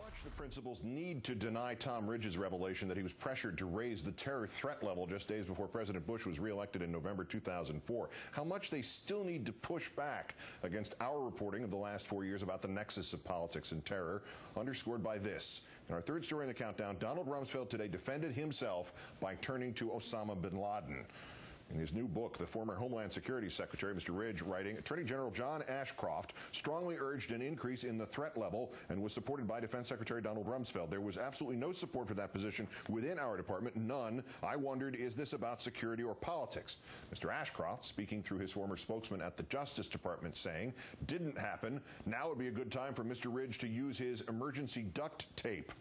much the principals need to deny Tom Ridge's revelation that he was pressured to raise the terror threat level just days before President Bush was reelected in November 2004. How much they still need to push back against our reporting of the last 4 years about the nexus of politics and terror, underscored by this. In our third story in the countdown, Donald Rumsfeld today defended himself by turning to Osama bin Laden. In his new book, the former Homeland Security Secretary, Mr. Ridge, writing, Attorney General John Ashcroft strongly urged an increase in the threat level and was supported by Defense Secretary Donald Rumsfeld. There was absolutely no support for that position within our department, none. I wondered, is this about security or politics? Mr. Ashcroft, speaking through his former spokesman at the Justice Department, saying, didn't happen. Now would be a good time for Mr. Ridge to use his emergency duct tape.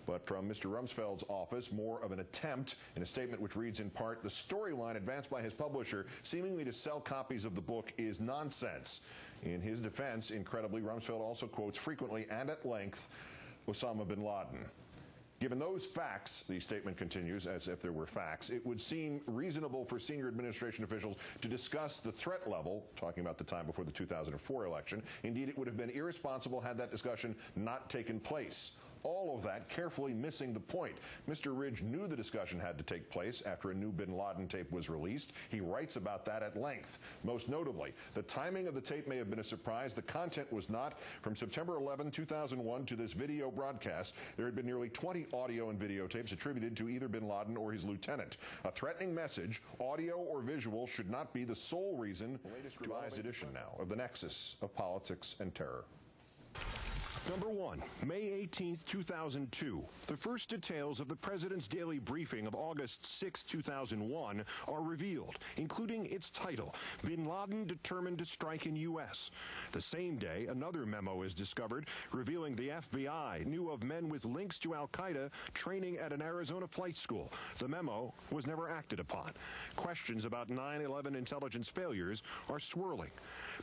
But from Mr. Rumsfeld's office, more of an attempt in a statement which reads in part, the storyline advanced by his publisher seemingly to sell copies of the book is nonsense. In his defense, incredibly, Rumsfeld also quotes frequently and at length Osama bin Laden. Given those facts, the statement continues as if there were facts, it would seem reasonable for senior administration officials to discuss the threat level, talking about the time before the 2004 election. Indeed, it would have been irresponsible had that discussion not taken place. All of that carefully missing the point. Mr. Ridge knew the discussion had to take place after a new bin Laden tape was released. He writes about that at length. Most notably, the timing of the tape may have been a surprise. The content was not. From September 11, 2001 to this video broadcast, there had been nearly 20 audio and videotapes attributed to either bin Laden or his lieutenant. A threatening message, audio or visual, should not be the sole reason. The latest revised edition now of the nexus of politics and terror. Number 1, May 18, 2002. The first details of the president's daily briefing of August 6, 2001 are revealed, including its title, Bin Laden Determined to Strike in U.S. The same day, another memo is discovered revealing the FBI knew of men with links to al-Qaeda training at an Arizona flight school. The memo was never acted upon. Questions about 9/11 intelligence failures are swirling.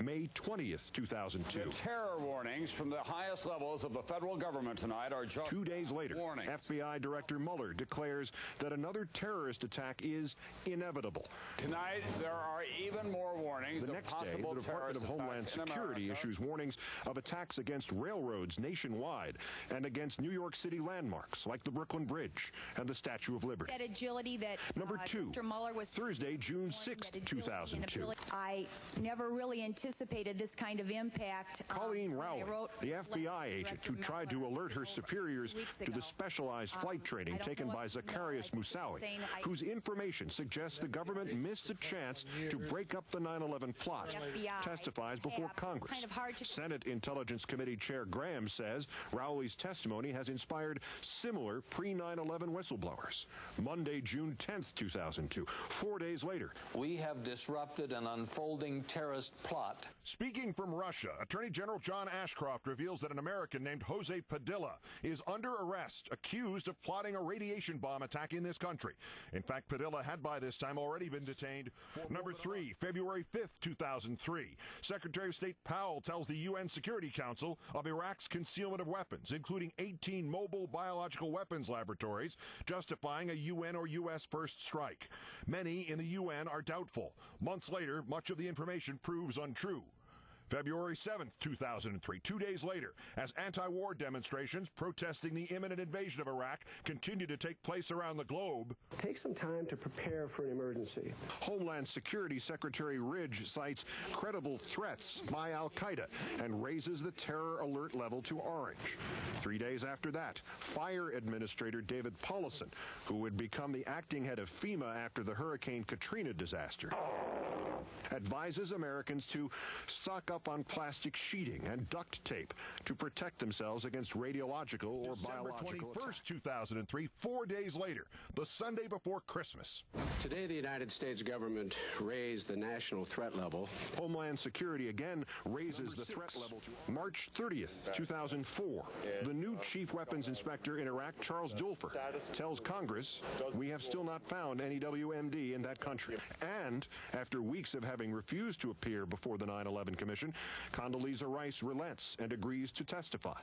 May 20th, 2002. The terror warnings from the highest levels of the federal government tonight are just 2 days later, warnings. FBI Director Mueller declares that another terrorist attack is inevitable. Tonight, there are even more warnings The of next day, possible the Department of Homeland Security issues warnings of attacks against railroads nationwide and against New York City landmarks like the Brooklyn Bridge and the Statue of Liberty. That agility that Number 2, Dr. Mueller was Thursday, June 6, 2002. I never really anticipated this kind of impact. Colleen Rowley, the FBI agent who tried to alert her superiors to the specialized flight training taken by Zacarias Moussaoui, whose information suggests the government missed a chance to break up the 9/11 plot, testifies before Congress. Senate Intelligence Committee Chair Graham says Rowley's testimony has inspired similar pre-9/11 whistleblowers. Monday, June 10th, 2002, 4 days later. We have disrupted an unfolding terrorist plot. Speaking from Russia, Attorney General John Ashcroft reveals that an American named Jose Padilla is under arrest, accused of plotting a radiation bomb attack in this country. In fact, Padilla had by this time already been detained. Number 3, February 5th, 2003. Secretary of State Powell tells the UN Security Council of Iraq's concealment of weapons, including 18 mobile biological weapons laboratories, justifying a UN or U.S. first strike. Many in the UN are doubtful. Months later, much of the information proves untrue. February 7th, 2003, 2 days later, as anti-war demonstrations protesting the imminent invasion of Iraq continue to take place around the globe. Take some time to prepare for an emergency. Homeland Security Secretary Ridge cites credible threats by al-Qaeda and raises the terror alert level to orange. 3 days after that, Fire Administrator David Paulison, who would become the acting head of FEMA after the Hurricane Katrina disaster, advises Americans to stock up on plastic sheeting and duct tape to protect themselves against radiological or biological attacks. 21st, 2003, 4 days later, the Sunday before Christmas. Today, the United States government raised the national threat level. Homeland Security again raises the threat level to March 30th, 2004. The new chief weapons inspector in Iraq, Charles Dulfer, tells Congress, we have still not found any WMD in that country. And after weeks of having refused to appear before the 9/11 Commission, Condoleezza Rice relents and agrees to testify.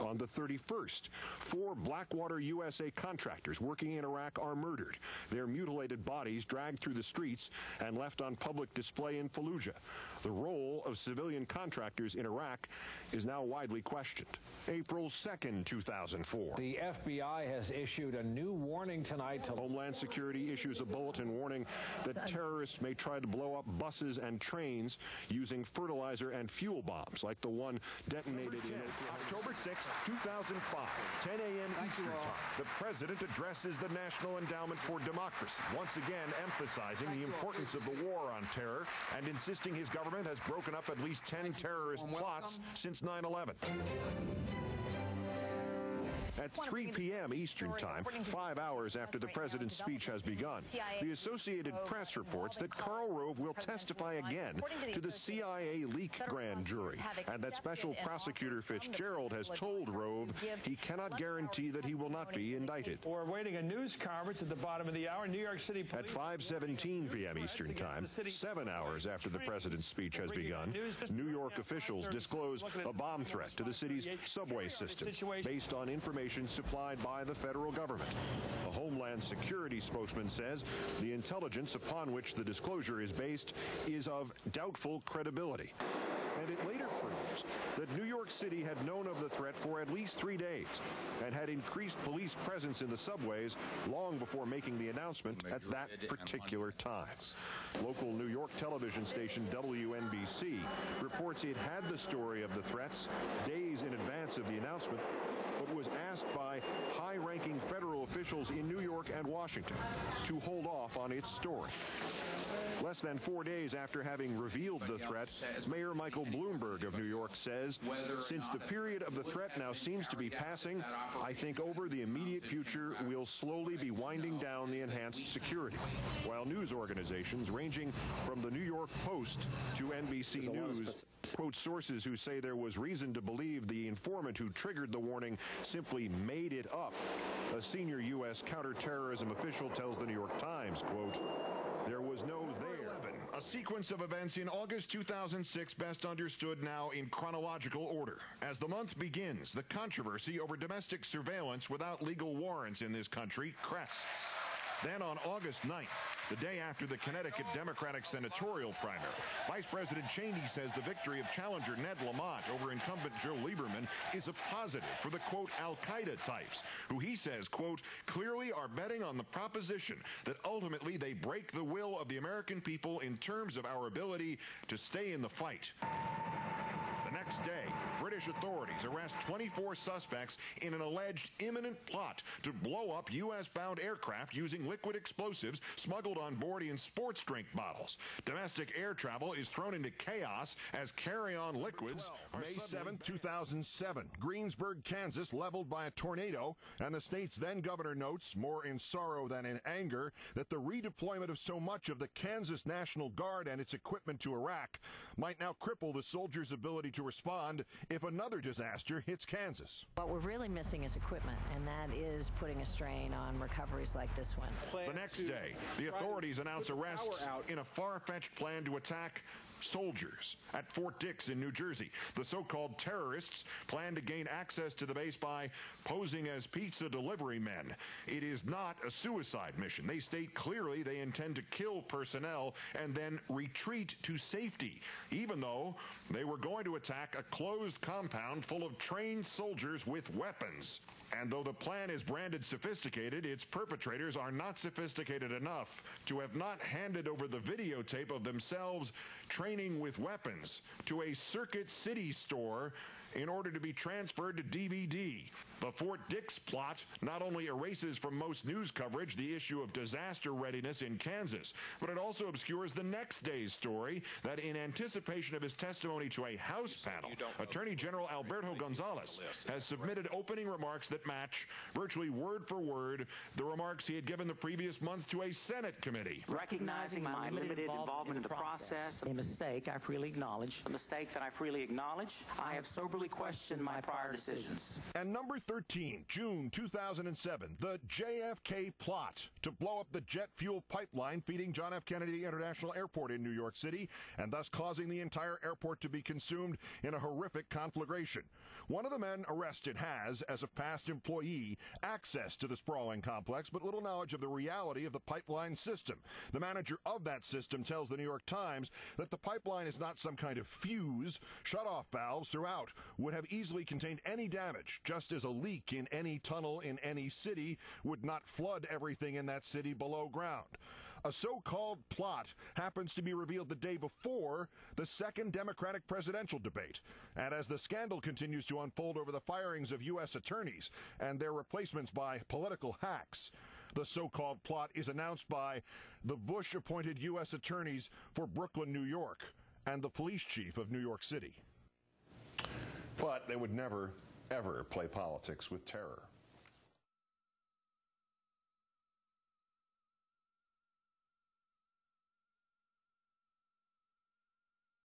On the 31st, 4 Blackwater USA contractors working in Iraq are murdered, their mutilated bodies dragged through the streets and left on public display in Fallujah. The role of civilian contractors in Iraq is now widely questioned. April 2nd, 2004. The FBI has issued a new warning tonight to Homeland Security issues a bulletin warning that terrorists may try to blow up buses and trains using fertilizer and fuel bombs like the one detonated in October 6, 2005, 10 a.m. Eastern Time. The president addresses the National Endowment for Democracy, once again emphasizing the importance of the war on terror and insisting his government has broken up at least 10 terrorist plots since 9/11. At 3 p.m. Eastern Time, 5 hours after the president's speech has begun, the Associated Press reports that Karl Rove will testify again to the CIA leak grand jury, and that Special Prosecutor Fitzgerald has told Rove he cannot guarantee that he will not be indicted. We're awaiting a news conference at the bottom of the hour. New York City police. At 5:17 p.m. Eastern Time, 7 hours after the president's speech has begun, New York officials disclose a bomb threat to the city's subway system based on information supplied by the federal government. A Homeland Security spokesman says the intelligence upon which the disclosure is based is of doubtful credibility. And it later proves that New York City had known of the threat for at least 3 days and had increased police presence in the subways long before making the announcement at that particular time. Local New York television station WNBC reports it had the story of the threats days in advance of the announcement, but was asked by high-ranking federal officials in New York and Washington to hold off on its story. Less than 4 days after having revealed the threat, Mayor Michael Bloomberg of New York says, since the period of the threat now seems to be passing, I think over the immediate future we'll slowly be winding down the enhanced security. While news organizations ranging from the New York Post to NBC News quote sources who say there was reason to believe the informant who triggered the warning simply made it up. A senior U.S. counterterrorism official tells the New York Times, quote, there was no there. A sequence of events in August 2006 best understood now in chronological order. As the month begins, the controversy over domestic surveillance without legal warrants in this country crests. Then on August 9th, the day after the Connecticut Democratic senatorial primary, Vice President Cheney says the victory of challenger Ned Lamont over incumbent Joe Lieberman is a positive for the, quote, Al-Qaeda types, who he says, quote, clearly are betting on the proposition that ultimately they break the will of the American people in terms of our ability to stay in the fight. The next day, British authorities arrest 24 suspects in an alleged imminent plot to blow up U.S.-bound aircraft using liquid explosives smuggled on board in sports drink bottles. Domestic air travel is thrown into chaos as carry-on liquids. May 7, 2007, Greensburg, Kansas, leveled by a tornado, and the state's then-governor notes, more in sorrow than in anger, that the redeployment of so much of the Kansas National Guard and its equipment to Iraq might now cripple the soldiers' ability to respond if another disaster hits Kansas. What we're really missing is equipment, and that is putting a strain on recoveries like this one. The next day, the authorities announce arrests in a far-fetched plan to attack soldiers at Fort Dix in New Jersey. The so-called terrorists plan to gain access to the base by posing as pizza delivery men. It is not a suicide mission. They state clearly they intend to kill personnel and then retreat to safety, even though they were going to attack a closed compound full of trained soldiers with weapons. And though the plan is branded sophisticated, its perpetrators are not sophisticated enough to have not handed over the videotape of themselves training with weapons to a Circuit City store in order to be transferred to DVD. The Fort Dix plot not only erases from most news coverage the issue of disaster readiness in Kansas, but it also obscures the next day's story that in anticipation of his testimony to a House panel, Attorney General Alberto Gonzales has submitted opening remarks that match, virtually word for word, the remarks he had given the previous month to a Senate committee. Recognizing my limited involvement in the process, a mistake I freely acknowledge. A mistake that I freely acknowledge. I have soberly truly question my prior decisions. And number 13, June 2007, the JFK plot to blow up the jet fuel pipeline feeding John F. Kennedy International Airport in New York City, and thus causing the entire airport to be consumed in a horrific conflagration. One of the men arrested has, as a past employee, access to the sprawling complex, but little knowledge of the reality of the pipeline system. The manager of that system tells the New York Times that the pipeline is not some kind of fuse. Shut-off valves throughout would have easily contained any damage, just as a leak in any tunnel in any city would not flood everything in that city below ground. A so-called plot happens to be revealed the day before the second Democratic presidential debate. And as the scandal continues to unfold over the firings of U.S. attorneys and their replacements by political hacks, the so-called plot is announced by the Bush-appointed U.S. attorneys for Brooklyn, New York, and the police chief of New York City. But they would never, ever play politics with terror.